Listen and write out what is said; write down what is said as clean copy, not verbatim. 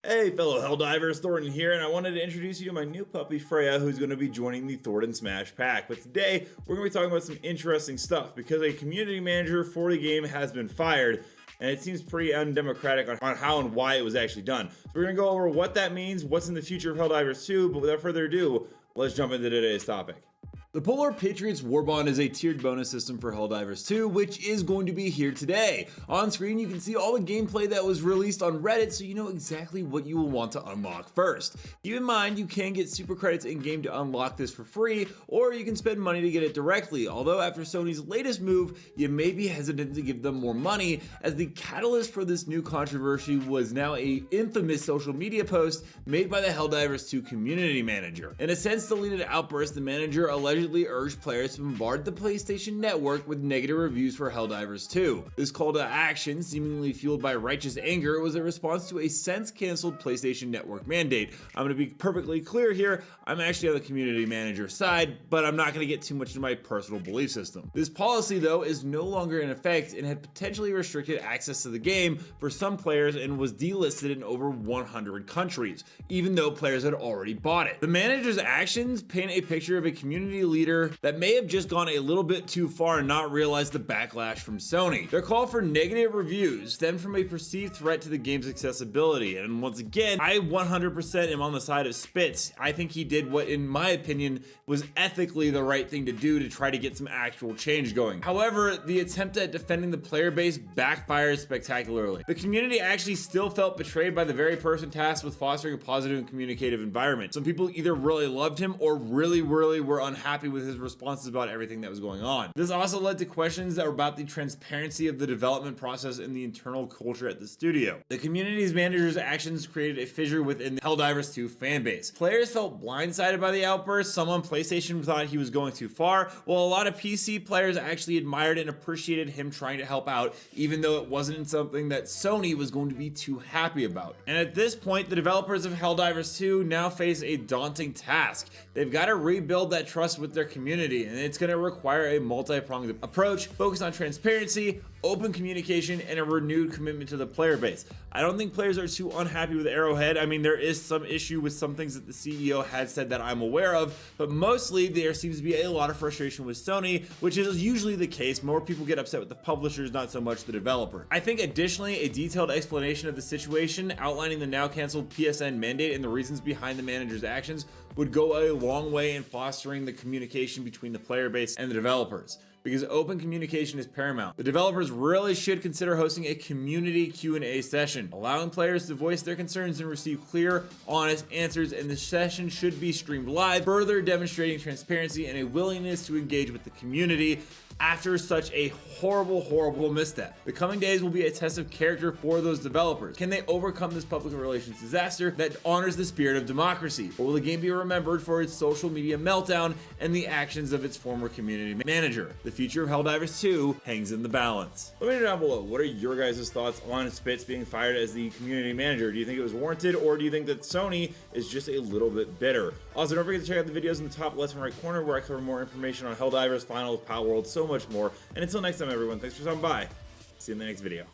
Hey fellow Helldivers, Thornton here, and I wanted to introduce you to my new puppy Freya, who's going to be joining the Thornton Smash pack. But today, we're going to be talking about some interesting stuff, because a community manager for the game has been fired, and it seems pretty undemocratic on how and why it was actually done. So we're going to go over what that means, what's in the future of Helldivers 2, but without further ado, let's jump into today's topic. The Polar Patriots Warbound is a tiered bonus system for Helldivers 2, which is going to be here today. On screen, you can see all the gameplay that was released on Reddit, so you know exactly what you will want to unlock first. Keep in mind, you can get super credits in-game to unlock this for free, or you can spend money to get it directly, although after Sony's latest move, you may be hesitant to give them more money, as the catalyst for this new controversy was now a infamous social media post made by the Helldivers 2 community manager. In a sense-deleted outburst, the manager allegedly urged players to bombard the PlayStation Network with negative reviews for Helldivers 2. This call to action, seemingly fueled by righteous anger, was a response to a since-cancelled PlayStation Network mandate. I'm going to be perfectly clear here, I'm actually on the community manager's side, but I'm not going to get too much into my personal belief system. This policy, though, is no longer in effect and had potentially restricted access to the game for some players and was delisted in over 100 countries, even though players had already bought it. The manager's actions paint a picture of a community leader that may have just gone a little bit too far and not realized the backlash from Sony. Their call for negative reviews stemmed from a perceived threat to the game's accessibility, and once again, I 100% am on the side of Spitz. I think he did what, in my opinion, was ethically the right thing to do to try to get some actual change going. However, the attempt at defending the player base backfired spectacularly. The community actually still felt betrayed by the very person tasked with fostering a positive and communicative environment. Some people either really loved him or really were unhappy with his responses about everything that was going on. This also led to questions that were about the transparency of the development process and the internal culture at the studio. The community's manager's actions created a fissure within the Helldivers 2 fanbase. Players felt blindsided by the outburst. Some on PlayStation thought he was going too far, while a lot of PC players actually admired and appreciated him trying to help out, even though it wasn't something that Sony was going to be too happy about. And at this point, the developers of Helldivers 2 now face a daunting task. They've got to rebuild that trust with their community, and it's going to require a multi-pronged approach focused on transparency, open communication, and a renewed commitment to the player base. I don't think players are too unhappy with Arrowhead. I mean, there is some issue with some things that the CEO had said that I'm aware of, but mostly there seems to be a lot of frustration with Sony, which is usually the case. More people get upset with the publishers, not so much the developer. I think additionally, a detailed explanation of the situation, outlining the now canceled PSN mandate and the reasons behind the manager's actions, would go a long way in fostering the communication between the player base and the developers, because open communication is paramount. The developers really should consider hosting a community Q&A session, allowing players to voice their concerns and receive clear, honest answers, and the session should be streamed live, further demonstrating transparency and a willingness to engage with the community after such a horrible misstep. The coming days will be a test of character for those developers. Can they overcome this public relations disaster that honors the spirit of democracy? Or will the game be remembered for its social media meltdown and the actions of its former community manager? The future of Helldivers 2 hangs in the balance. Let me know down below, what are your guys' thoughts on Spitz being fired as the community manager? Do you think it was warranted, or do you think that Sony is just a little bit bitter? Also, don't forget to check out the videos in the top left and right corner where I cover more information on Helldivers, Finals, Power World, so much more. And until next time, everyone, thanks for stopping by. See you in the next video.